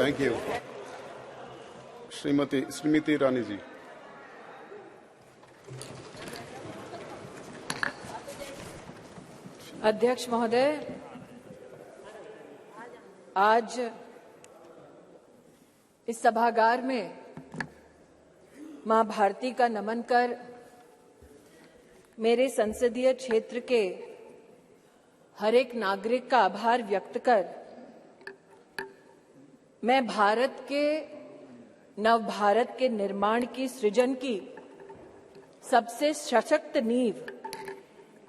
Thank you. Shrimati Smriti Irani ji. अध्यक्ष महोदय, आज इस सभागार में मां भारती का नमन कर मेरे संसदीय क्षेत्र के हर एक नागरिक का आभार व्यक्त कर मैं भारत के नव भारत के निर्माण की सृजन की सबसे सशक्त नींव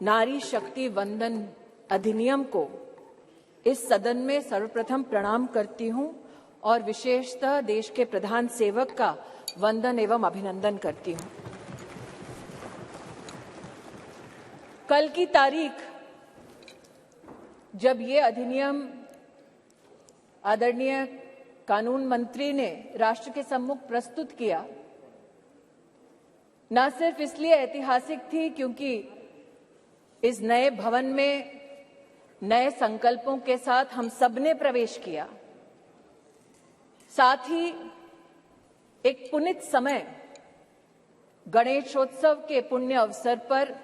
नारी शक्ति वंदन अधिनियम को इस सदन में सर्वप्रथम प्रणाम करती हूं और विशेषतः देश के प्रधान सेवक का वंदन एवं अभिनंदन करती हूं। कल की तारीख जब ये अधिनियम आदरणीय कानून मंत्री ने राष्ट्र के सम्मुख प्रस्तुत किया, न सिर्फ इसलिए ऐतिहासिक थी क्योंकि इस नए भवन में नए संकल्पों के साथ हम सबने प्रवेश किया, साथ ही एक पुनीत समय गणेशोत्सव के पुण्य अवसर पर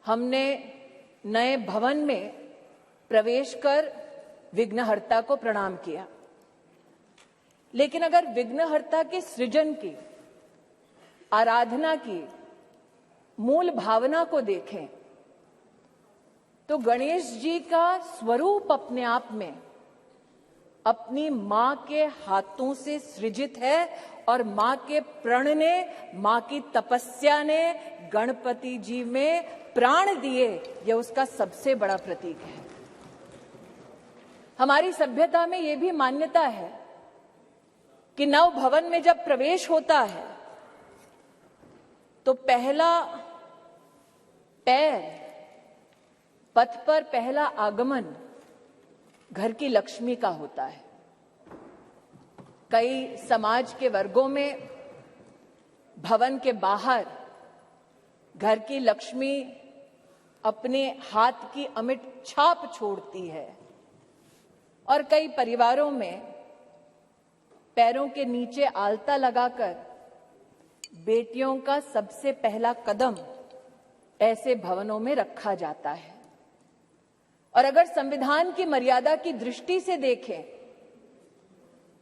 हमने नए भवन में प्रवेश कर विघ्नहर्ता को प्रणाम किया। लेकिन अगर विघ्नहर्ता के सृजन की, आराधना की मूल भावना को देखें तो गणेश जी का स्वरूप अपने आप में अपनी मां के हाथों से सृजित है और मां के प्रण ने, मां की तपस्या ने गणपति जी में प्राण दिए, यह उसका सबसे बड़ा प्रतीक है। हमारी सभ्यता में यह भी मान्यता है कि नव भवन में जब प्रवेश होता है तो पहला पैर, पथ पर पहला आगमन घर की लक्ष्मी का होता है। कई समाज के वर्गों में भवन के बाहर घर की लक्ष्मी अपने हाथ की अमिट छाप छोड़ती है और कई परिवारों में पैरों के नीचे आलता लगाकर बेटियों का सबसे पहला कदम ऐसे भवनों में रखा जाता है। और अगर संविधान की मर्यादा की दृष्टि से देखें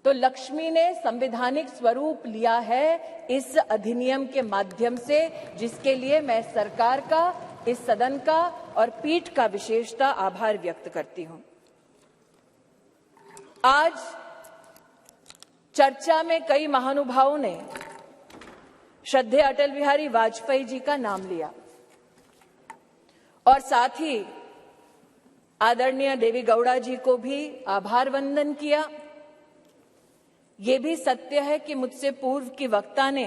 तो लक्ष्मी ने संवैधानिक स्वरूप लिया है इस अधिनियम के माध्यम से, जिसके लिए मैं सरकार का, इस सदन का और पीठ का विशेषता आभार व्यक्त करती हूं। आज चर्चा में कई महानुभावों ने श्रद्धेय अटल बिहारी वाजपेयी जी का नाम लिया और साथ ही आदरणीय देवी गौड़ा जी को भी आभार वंदन किया। ये भी सत्य है कि मुझसे पूर्व की वक्ता ने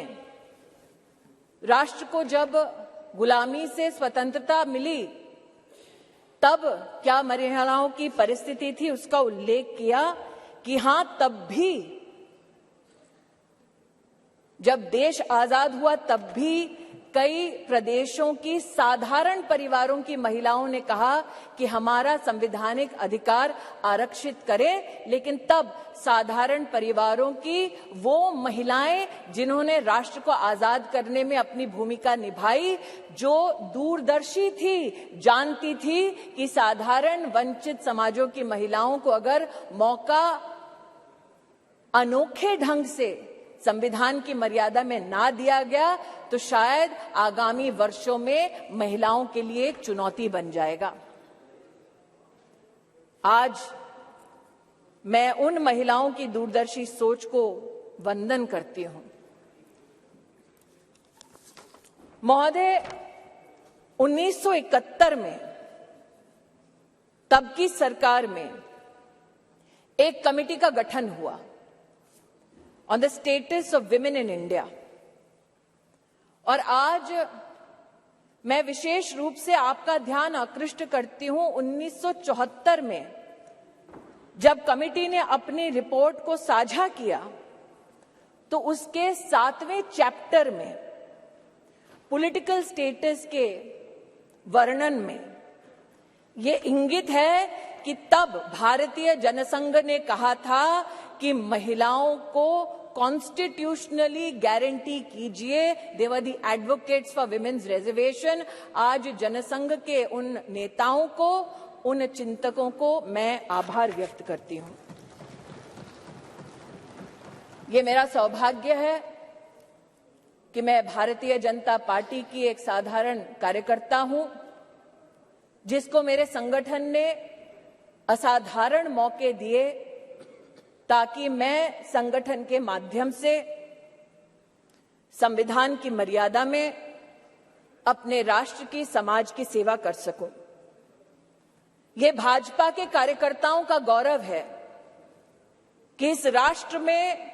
राष्ट्र को जब गुलामी से स्वतंत्रता मिली तब क्या महिलाओं की परिस्थिति थी उसका उल्लेख किया कि हां, तब भी जब देश आजाद हुआ तब भी कई प्रदेशों की साधारण परिवारों की महिलाओं ने कहा कि हमारा संवैधानिक अधिकार आरक्षित करें, लेकिन तब साधारण परिवारों की वो महिलाएं जिन्होंने राष्ट्र को आजाद करने में अपनी भूमिका निभाई, जो दूरदर्शी थी, जानती थी कि साधारण वंचित समाजों की महिलाओं को अगर मौका अनोखे ढंग से संविधान की मर्यादा में ना दिया गया तो शायद आगामी वर्षों में महिलाओं के लिए एक चुनौती बन जाएगा। आज मैं उन महिलाओं की दूरदर्शी सोच को वंदन करती हूं। महोदय, 1971 में तब की सरकार में एक कमेटी का गठन हुआ on the status of women in India, और आज मैं विशेष रूप से आपका ध्यान आकृष्ट करती हूं 1974 में जब कमेटी ने अपनी रिपोर्ट को साझा किया तो उसके 7वें चैप्टर में पॉलिटिकल स्टेटस के वर्णन में ये इंगित है कि तब भारतीय जनसंघ ने कहा था कि महिलाओं को कॉन्स्टिट्यूशनली गारंटी कीजिए। They were the advocates for women's reservation. आज जनसंघ के उन नेताओं को, उन चिंतकों को मैं आभार व्यक्त करती हूं। ये मेरा सौभाग्य है कि मैं भारतीय जनता पार्टी की एक साधारण कार्यकर्ता हूं, जिसको मेरे संगठन ने असाधारण मौके दिए ताकि मैं संगठन के माध्यम से संविधान की मर्यादा में अपने राष्ट्र की, समाज की सेवा कर सकूं। ये भाजपा के कार्यकर्ताओं का गौरव है कि इस राष्ट्र में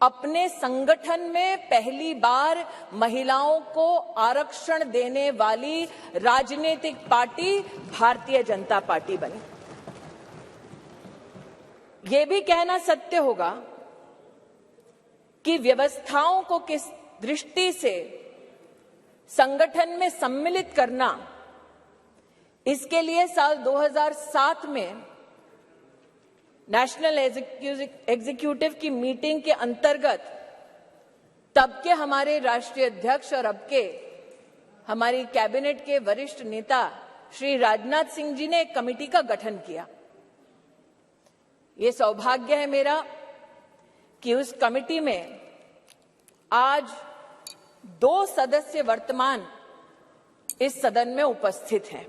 अपने संगठन में पहली बार महिलाओं को आरक्षण देने वाली राजनीतिक पार्टी भारतीय जनता पार्टी बनी। ये भी कहना सत्य होगा कि व्यवस्थाओं को किस दृष्टि से संगठन में सम्मिलित करना, इसके लिए साल 2007 में नेशनल एग्जीक्यूटिव की मीटिंग के अंतर्गत तब के हमारे राष्ट्रीय अध्यक्ष और अब के हमारी कैबिनेट के वरिष्ठ नेता श्री राजनाथ सिंह जी ने एक कमेटी का गठन किया। ये सौभाग्य है मेरा कि उस कमेटी में आज 2 सदस्य वर्तमान इस सदन में उपस्थित हैं।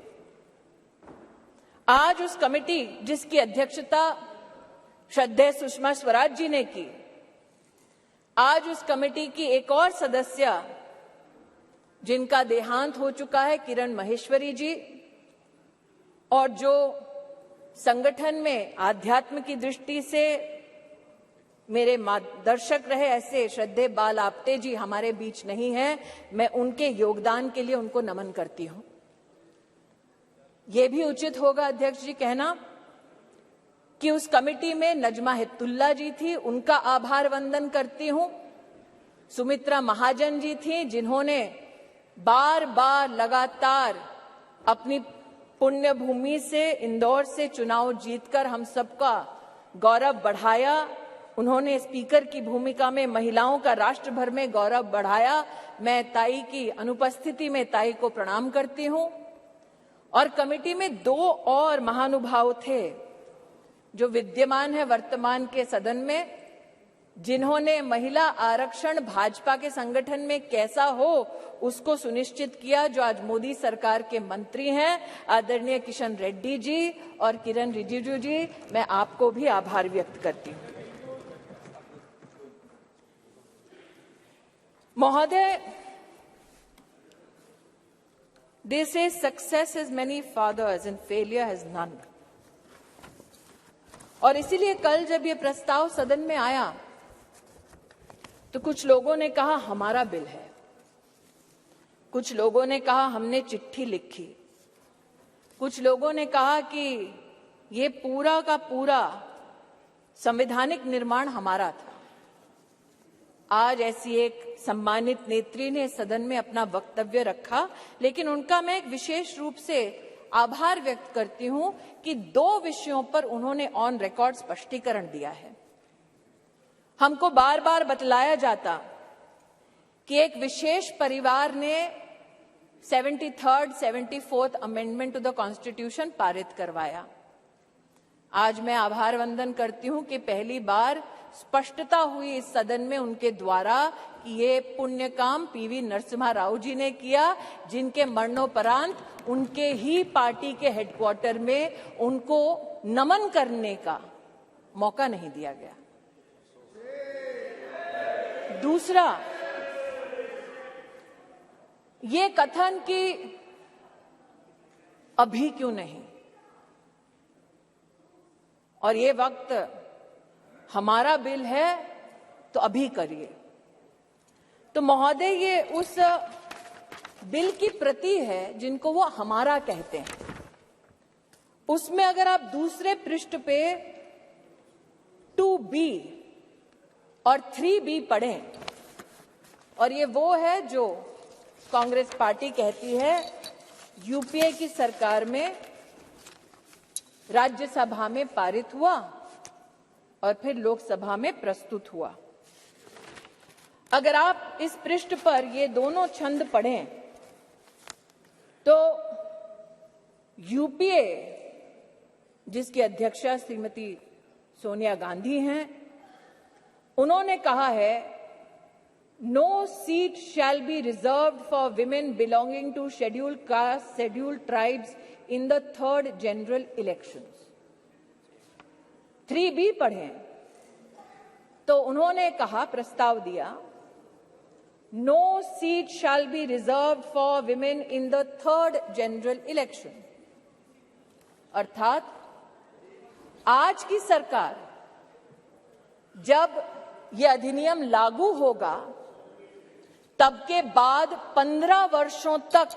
आज उस कमेटी जिसकी अध्यक्षता श्रद्धेय सुषमा स्वराज जी ने की, आज उस कमेटी की एक और सदस्य जिनका देहांत हो चुका है, किरण माहेश्वरी जी, और जो संगठन में आध्यात्म की दृष्टि से मेरे मार्गदर्शक रहे, ऐसे श्रद्धेय बाल आपटे जी हमारे बीच नहीं हैं। मैं उनके योगदान के लिए उनको नमन करती हूं। यह भी उचित होगा अध्यक्ष जी कहना कि उस कमेटी में नजमा हिप्तुल्ला जी थी, उनका आभार वंदन करती हूं। सुमित्रा महाजन जी थी, जिन्होंने बार बार लगातार अपनी पुण्य भूमि से, इंदौर से चुनाव जीतकर हम सबका गौरव बढ़ाया। उन्होंने स्पीकर की भूमिका में महिलाओं का राष्ट्र भर में गौरव बढ़ाया। मैं ताई की अनुपस्थिति में ताई को प्रणाम करती हूं। और कमेटी में 2 और महानुभाव थे जो विद्यमान है वर्तमान के सदन में, जिन्होंने महिला आरक्षण भाजपा के संगठन में कैसा हो उसको सुनिश्चित किया, जो आज मोदी सरकार के मंत्री हैं, आदरणीय किशन रेड्डी जी और किरण रिजिजू जी। मैं आपको भी आभार व्यक्त करती हूं। महोदय, they say success has many fathers and failure has none। और इसीलिए कल जब ये प्रस्ताव सदन में आया तो कुछ लोगों ने कहा हमारा बिल है, कुछ लोगों ने कहा हमने चिट्ठी लिखी, कुछ लोगों ने कहा कि ये पूरा का पूरा संवैधानिक निर्माण हमारा था। आज ऐसी एक सम्मानित नेत्री ने सदन में अपना वक्तव्य रखा, लेकिन उनका मैं एक विशेष रूप से आभार व्यक्त करती हूं कि 2 विषयों पर उन्होंने ऑन रिकॉर्ड स्पष्टीकरण दिया है। हमको बार बार बतलाया जाता कि एक विशेष परिवार ने 73rd, 74th amendment to the constitution पारित करवाया। आज मैं आभार वंदन करती हूं कि पहली बार स्पष्टता हुई इस सदन में उनके द्वारा कि ये पुण्य काम पीवी नरसिम्हा राव जी ने किया, जिनके मरणोपरांत उनके ही पार्टी के हेडक्वार्टर में उनको नमन करने का मौका नहीं दिया गया। दूसरा, ये कथन कि अभी क्यों नहीं और ये वक्त हमारा बिल है तो अभी करिए। तो महोदय, ये उस बिल की प्रति है जिनको वो हमारा कहते हैं। उसमें अगर आप दूसरे पृष्ठ पे 2B और 3B पढ़ें, और ये वो है जो कांग्रेस पार्टी कहती है यूपीए की सरकार में राज्यसभा में पारित हुआ और फिर लोकसभा में प्रस्तुत हुआ। अगर आप इस पृष्ठ पर ये दोनों छंद पढ़ें तो यूपीए, जिसकी अध्यक्षा श्रीमती सोनिया गांधी हैं, उन्होंने कहा है, no seat shall be reserved for women belonging to scheduled caste, scheduled tribes in the third general elections. 3B पढ़ें तो उन्होंने कहा, प्रस्ताव दिया, no seat shall be reserved for women in the third general election. अर्थात आज की सरकार जब यह अधिनियम लागू होगा तब के बाद 15 वर्षों तक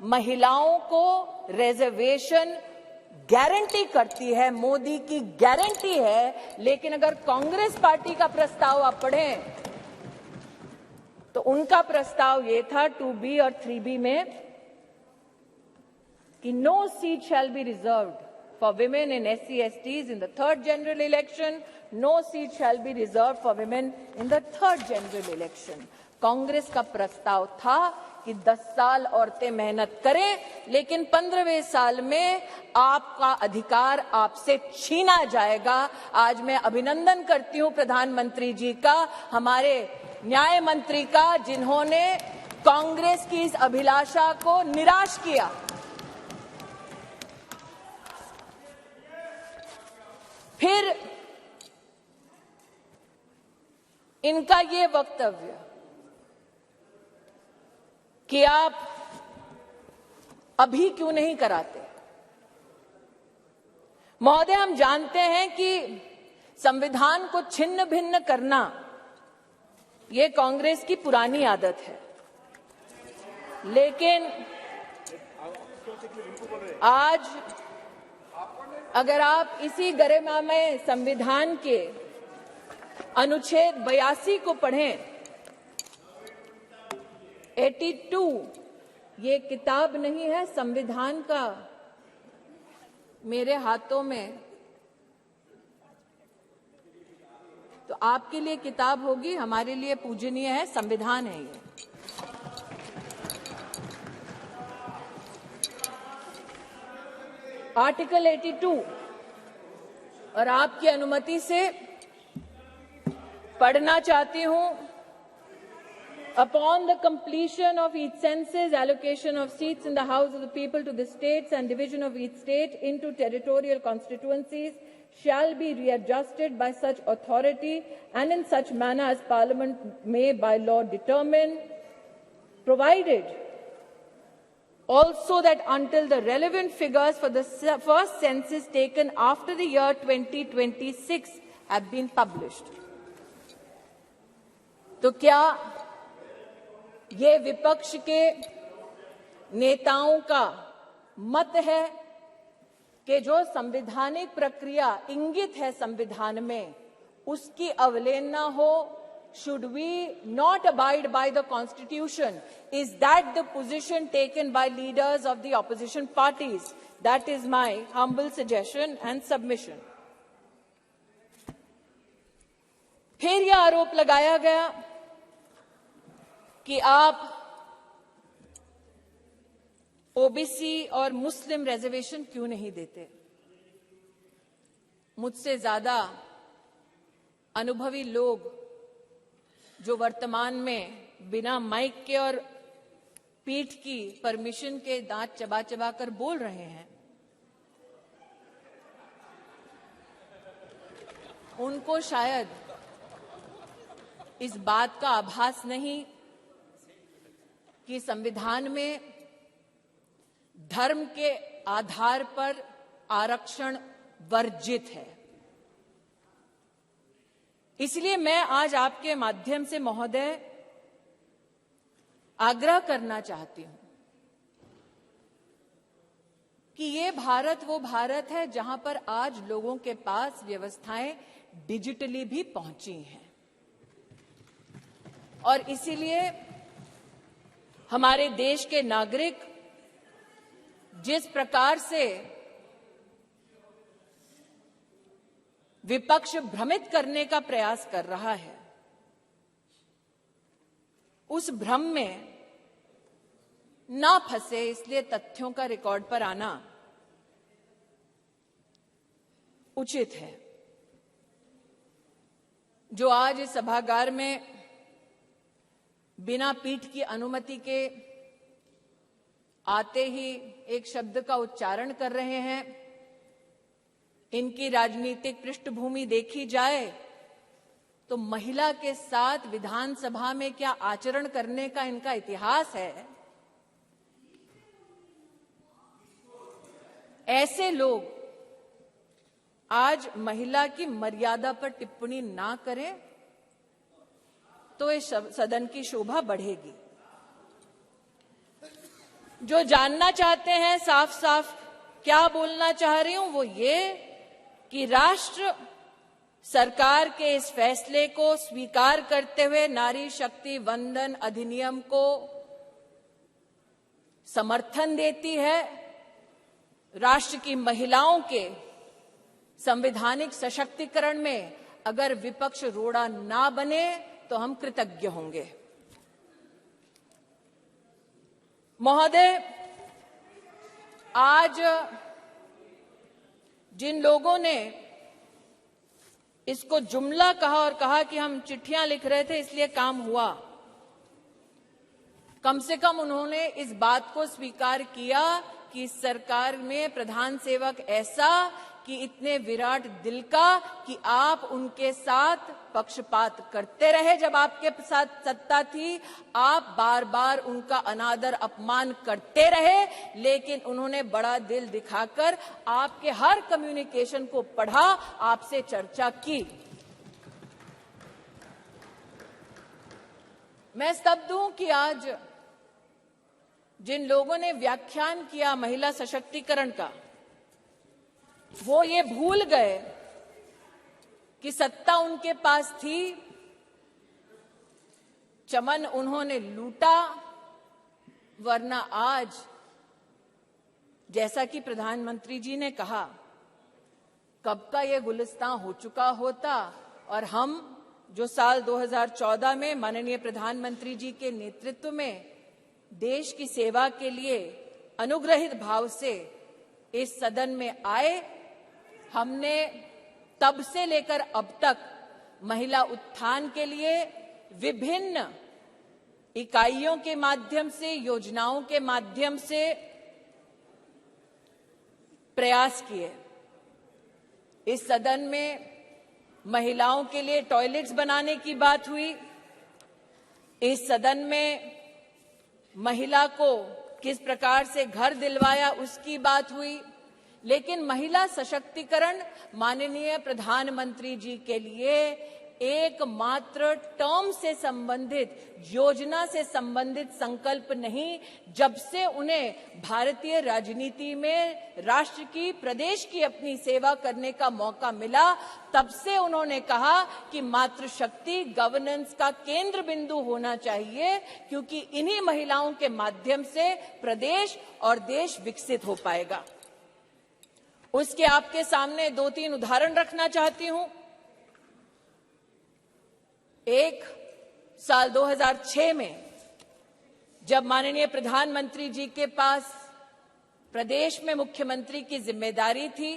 महिलाओं को रिजर्वेशन गारंटी करती है, मोदी की गारंटी है। लेकिन अगर कांग्रेस पार्टी का प्रस्ताव आप पढ़ें तो उनका प्रस्ताव ये था 2B और 3B में कि no seat shall be reserved for women and SC/STs in the third general election, no seat shall be reserved for women in the third general election. Congress का प्रस्ताव था कि 10 साल औरतें मेहनत करें, लेकिन 15वें साल में आपका अधिकार आपसे छीना जाएगा। आज मैं अभिनंदन करती हूं प्रधानमंत्री जी का, हमारे न्याय मंत्री का, जिन्होंने कांग्रेस की इस अभिलाषा को निराश किया। फिर इनका ये वक्तव्य कि आप अभी क्यों नहीं कराते। महोदय, हम जानते हैं कि संविधान को छिन्न भिन्न करना ये कांग्रेस की पुरानी आदत है, लेकिन आज अगर आप इसी गरिमामय संविधान के अनुच्छेद 82 को पढ़ें, 82, ये किताब नहीं है, संविधान का मेरे हाथों में, तो आपके लिए किताब होगी, हमारे लिए पूजनीय है, संविधान है ये। आर्टिकल 82, और आपकी अनुमति से पढ़ना चाहती हूं। Upon the completion of each census, allocation of seats in the House of the People to the states and division of each state into territorial constituencies shall be readjusted by such authority and in such manner as Parliament may by law determine, provided also that until the relevant figures for the first census taken after the year 2026 have been published. तो क्या ये विपक्ष के नेताओं का मत है कि जो संवैधानिक प्रक्रिया इंगित है संविधान में, उसकी अवहेलना हो? Should we not abide by the Constitution? Is that the position taken by leaders of the opposition parties? That is my humble suggestion and submission. फिर यह आरोप लगाया गया कि आप ओबीसी और मुस्लिम रिजर्वेशन क्यों नहीं देते। मुझसे ज्यादा अनुभवी लोग जो वर्तमान में बिना माइक के और पीठ की परमिशन के दांत चबा चबा कर बोल रहे हैं, उनको शायद इस बात का आभास नहीं कि संविधान में धर्म के आधार पर आरक्षण वर्जित है। इसलिए मैं आज आपके माध्यम से महोदय आग्रह करना चाहती हूं कि ये भारत वो भारत है जहां पर आज लोगों के पास व्यवस्थाएं डिजिटली भी पहुंची हैं, और इसीलिए हमारे देश के नागरिक जिस प्रकार से विपक्ष भ्रमित करने का प्रयास कर रहा है, उस भ्रम में ना फंसे, इसलिए तथ्यों का रिकॉर्ड पर आना उचित है। जो आज इस सभागार में बिना पीठ की अनुमति के आते ही एक शब्द का उच्चारण कर रहे हैं, इनकी राजनीतिक पृष्ठभूमि देखी जाए तो महिला के साथ विधानसभा में क्या आचरण करने का इनका इतिहास है। ऐसे लोग आज महिला की मर्यादा पर टिप्पणी ना करें तो इस सदन की शोभा बढ़ेगी। जो जानना चाहते हैं साफ साफ क्या बोलना चाह रही हूं, वो ये कि राष्ट्र सरकार के इस फैसले को स्वीकार करते हुए नारी शक्ति वंदन अधिनियम को समर्थन देती है। राष्ट्र की महिलाओं के संवैधानिक सशक्तिकरण में अगर विपक्ष रोड़ा ना बने तो हम कृतज्ञ होंगे। महोदय, आज जिन लोगों ने इसको जुमला कहा और कहा कि हम चिट्ठियां लिख रहे थे इसलिए काम हुआ, कम से कम उन्होंने इस बात को स्वीकार किया कि इस सरकार में प्रधान सेवक ऐसा कि इतने विराट दिल का कि आप उनके साथ पक्षपात करते रहे। जब आपके साथ सत्ता थी आप बार बार उनका अनादर अपमान करते रहे, लेकिन उन्होंने बड़ा दिल दिखाकर आपके हर कम्युनिकेशन को पढ़ा, आपसे चर्चा की। मैं स्तब्ध हूं कि आज जिन लोगों ने व्याख्यान किया महिला सशक्तिकरण का, वो ये भूल गए कि सत्ता उनके पास थी, चमन उन्होंने लूटा, वरना आज जैसा कि प्रधानमंत्री जी ने कहा कब का ये गुलिस्तान हो चुका होता और हम जो साल 2014 में माननीय प्रधानमंत्री जी के नेतृत्व में देश की सेवा के लिए अनुग्रहित भाव से इस सदन में आए, हमने तब से लेकर अब तक महिला उत्थान के लिए विभिन्न इकाइयों के माध्यम से, योजनाओं के माध्यम से प्रयास किए। इस सदन में महिलाओं के लिए टॉयलेट्स बनाने की बात हुई, इस सदन में महिला को किस प्रकार से घर दिलवाया उसकी बात हुई, लेकिन महिला सशक्तिकरण माननीय प्रधानमंत्री जी के लिए एकमात्र टर्म से संबंधित, योजना से संबंधित संकल्प नहीं। जब से उन्हें भारतीय राजनीति में राष्ट्र की, प्रदेश की अपनी सेवा करने का मौका मिला, तब से उन्होंने कहा कि मातृशक्ति गवर्नेंस का केंद्र बिंदु होना चाहिए, क्योंकि इन्हीं महिलाओं के माध्यम से प्रदेश और देश विकसित हो पाएगा। उसके आपके सामने 2-3 उदाहरण रखना चाहती हूं। एक, साल 2006 में जब माननीय प्रधानमंत्री जी के पास प्रदेश में मुख्यमंत्री की जिम्मेदारी थी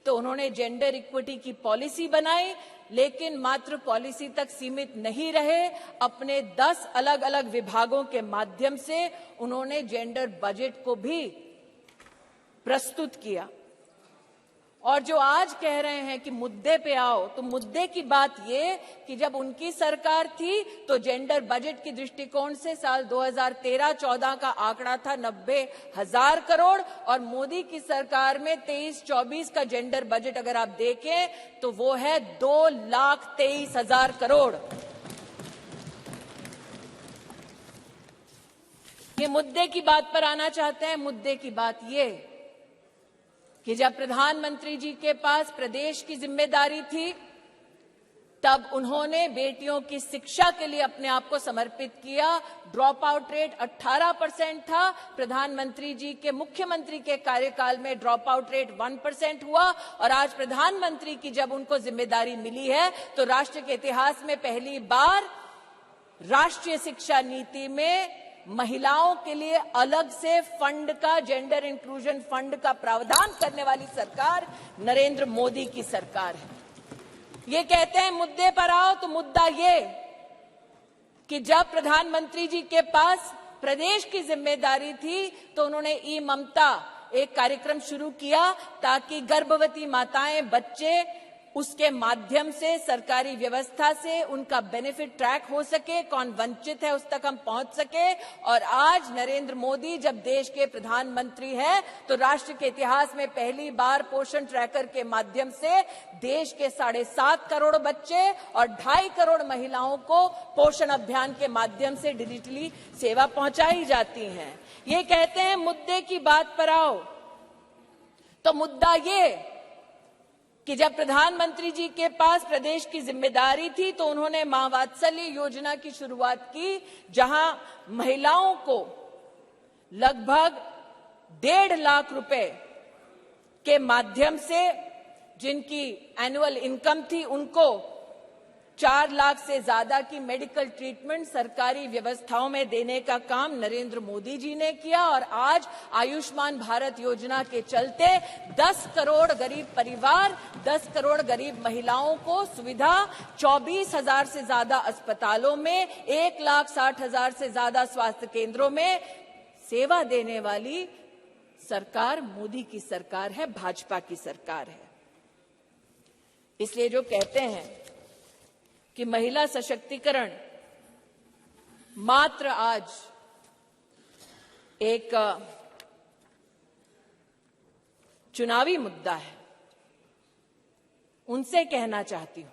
तो उन्होंने जेंडर इक्विटी की पॉलिसी बनाई, लेकिन मात्र पॉलिसी तक सीमित नहीं रहे, अपने 10 अलग अलग विभागों के माध्यम से उन्होंने जेंडर बजट को भी प्रस्तुत किया। और जो आज कह रहे हैं कि मुद्दे पे आओ, तो मुद्दे की बात ये कि जब उनकी सरकार थी तो जेंडर बजट की दृष्टिकोण से साल 2013-14 का आंकड़ा था 90,000 करोड़ और मोदी की सरकार में 23-24 का जेंडर बजट अगर आप देखें तो वो है 2,23,000 करोड़। ये मुद्दे की बात पर आना चाहते हैं। मुद्दे की बात ये कि जब प्रधानमंत्री जी के पास प्रदेश की जिम्मेदारी थी तब उन्होंने बेटियों की शिक्षा के लिए अपने आप को समर्पित किया। ड्रॉप आउट रेट 18% था। प्रधानमंत्री जी के मुख्यमंत्री के कार्यकाल में ड्रॉप आउट रेट 1% हुआ और आज प्रधानमंत्री की जब उनको जिम्मेदारी मिली है तो राष्ट्र के इतिहास में पहली बार राष्ट्रीय शिक्षा नीति में महिलाओं के लिए अलग से फंड का, जेंडर इंक्लूजन फंड का प्रावधान करने वाली सरकार नरेंद्र मोदी की सरकार है। ये कहते हैं मुद्दे पर आओ, तो मुद्दा ये कि जब प्रधानमंत्री जी के पास प्रदेश की जिम्मेदारी थी तो उन्होंने ई ममता एक कार्यक्रम शुरू किया ताकि गर्भवती माताएं, बच्चे उसके माध्यम से सरकारी व्यवस्था से उनका बेनिफिट ट्रैक हो सके, कौन वंचित है उस तक हम पहुंच सके। और आज नरेंद्र मोदी जब देश के प्रधानमंत्री हैं तो राष्ट्र के इतिहास में पहली बार पोषण ट्रैकर के माध्यम से देश के 7.5 करोड़ बच्चे और 2.5 करोड़ महिलाओं को पोषण अभियान के माध्यम से डिजिटली सेवा पहुंचाई जाती है। ये कहते हैं मुद्दे की बात पर आओ, तो मुद्दा ये कि जब प्रधानमंत्री जी के पास प्रदेश की जिम्मेदारी थी तो उन्होंने मां वात्सल्य योजना की शुरुआत की, जहां महिलाओं को लगभग 1.5 लाख रुपए के माध्यम से जिनकी एनुअल इनकम थी उनको 4 लाख से ज्यादा की मेडिकल ट्रीटमेंट सरकारी व्यवस्थाओं में देने का काम नरेंद्र मोदी जी ने किया। और आज आयुष्मान भारत योजना के चलते 10 करोड़ गरीब परिवार, 10 करोड़ गरीब महिलाओं को सुविधा, 24,000 से ज्यादा अस्पतालों में, 1,60,000 से ज्यादा स्वास्थ्य केंद्रों में सेवा देने वाली सरकार मोदी की सरकार है, भाजपा की सरकार है। इसलिए जो कहते हैं कि महिला सशक्तिकरण मात्र आज एक चुनावी मुद्दा है, उनसे कहना चाहती हूं,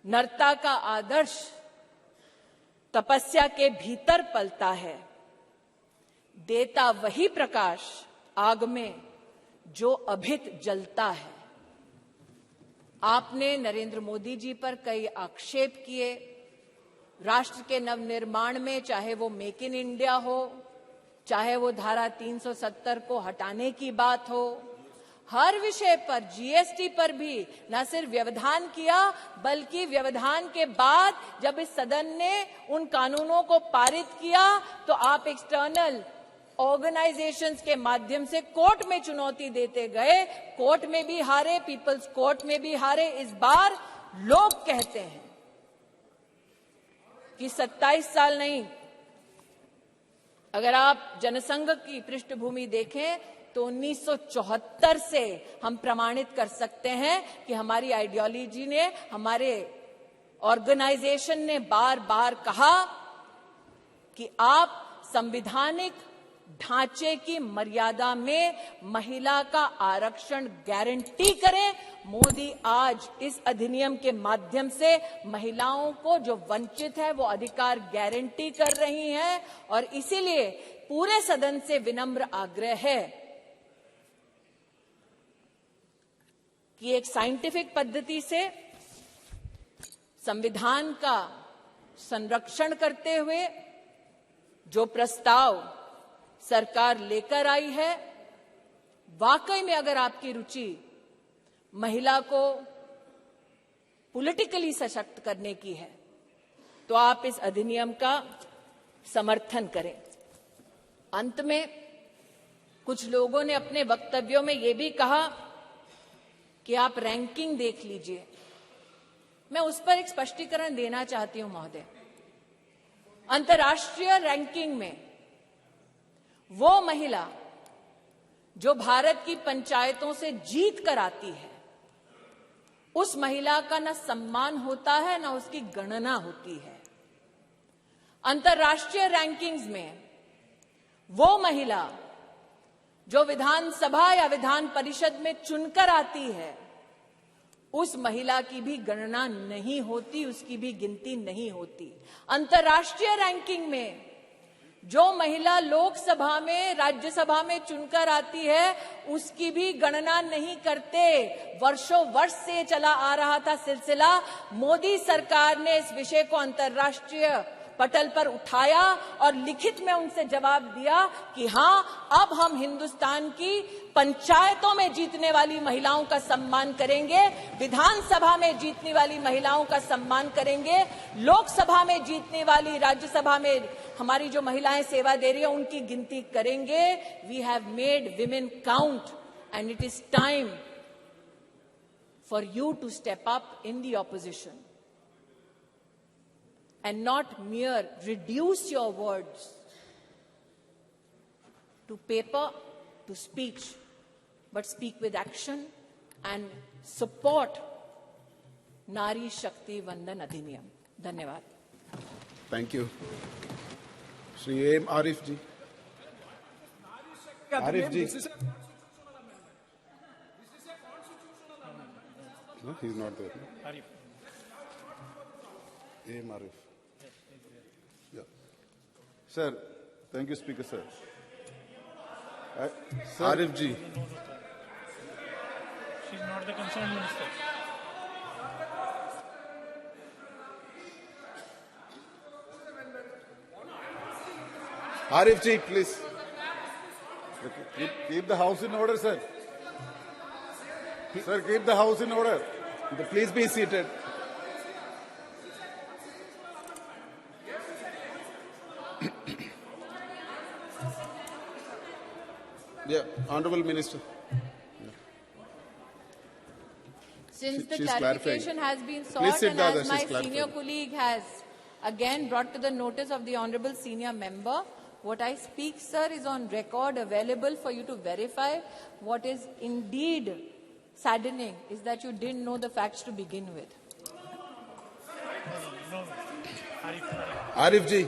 नरता का आदर्श तपस्या के भीतर पलता है, देता वही प्रकाश आग में जो अभित जलता है। आपने नरेंद्र मोदी जी पर कई आक्षेप किए राष्ट्र के नवनिर्माण में, चाहे वो मेक इन इंडिया हो, चाहे वो धारा 370 को हटाने की बात हो, हर विषय पर, जीएसटी पर भी न सिर्फ व्यवधान किया बल्कि व्यवधान के बाद जब इस सदन ने उन कानूनों को पारित किया तो आप एक्सटर्नल ऑर्गेनाइजेशंस के माध्यम से कोर्ट में चुनौती देते गए, कोर्ट में भी हारे, पीपल्स कोर्ट में भी हारे। इस बार लोग कहते हैं कि 27 साल नहीं, अगर आप जनसंघ की पृष्ठभूमि देखें तो 1974 से हम प्रमाणित कर सकते हैं कि हमारी आइडियोलॉजी ने, हमारे ऑर्गेनाइजेशन ने बार बार कहा कि आप संवैधानिक ढांचे की मर्यादा में महिला का आरक्षण गारंटी करें। मोदी आज इस अधिनियम के माध्यम से महिलाओं को जो वंचित है वो अधिकार गारंटी कर रही हैं और इसीलिए पूरे सदन से विनम्र आग्रह है कि एक साइंटिफिक पद्धति से संविधान का संरक्षण करते हुए जो प्रस्ताव सरकार लेकर आई है, वाकई में अगर आपकी रुचि महिला को पॉलिटिकली सशक्त करने की है तो आप इस अधिनियम का समर्थन करें। अंत में कुछ लोगों ने अपने वक्तव्यों में यह भी कहा कि आप रैंकिंग देख लीजिए। मैं उस पर एक स्पष्टीकरण देना चाहती हूं महोदय। अंतर्राष्ट्रीय रैंकिंग में वो महिला जो भारत की पंचायतों से जीत कर आती है, उस महिला का न सम्मान होता है न उसकी गणना होती है। अंतर्राष्ट्रीय रैंकिंग्स में वो महिला जो विधानसभा या विधान परिषद में चुनकर आती है, उस महिला की भी गणना नहीं होती, उसकी भी गिनती नहीं होती। अंतर्राष्ट्रीय रैंकिंग में जो महिला लोकसभा में, राज्यसभा में चुनकर आती है, उसकी भी गणना नहीं करते। वर्षों वर्ष से चला आ रहा था सिलसिला। मोदी सरकार ने इस विषय को अंतर्राष्ट्रीय पटल पर उठाया और लिखित में उनसे जवाब दिया कि हां, अब हम हिंदुस्तान की पंचायतों में जीतने वाली महिलाओं का सम्मान करेंगे, विधानसभा में जीतने वाली महिलाओं का सम्मान करेंगे, लोकसभा में जीतने वाली, राज्यसभा में हमारी जो महिलाएं सेवा दे रही है उनकी गिनती करेंगे। We have made women count and it is time for you to step up in the opposition and not mere reduce your words to paper, to speech, but speak with action and support Nari Shakti Vandan Adhiniyam. Dhanyawad. Thank you. Shri A.M. Arif ji. Arif ji. No, he's not there. Arif. A.M. Arif. Yeah. Sir, thank you, Speaker, sir. Sir. Arif ji. She's not the concerned minister. Arif ji, please. Keep the house in order, sir. Sir, keep the house in order. Please be seated. Yeah, Honorable Minister. Since the She's clarification clarifying. has been Please sought sit and down, as she's my clarifying. senior colleague has again brought to the notice of the Honorable Senior Member, what I speak, sir, is on record, available for you to verify. What is indeed saddening is that you didn't know the facts to begin with. No. Arif ji.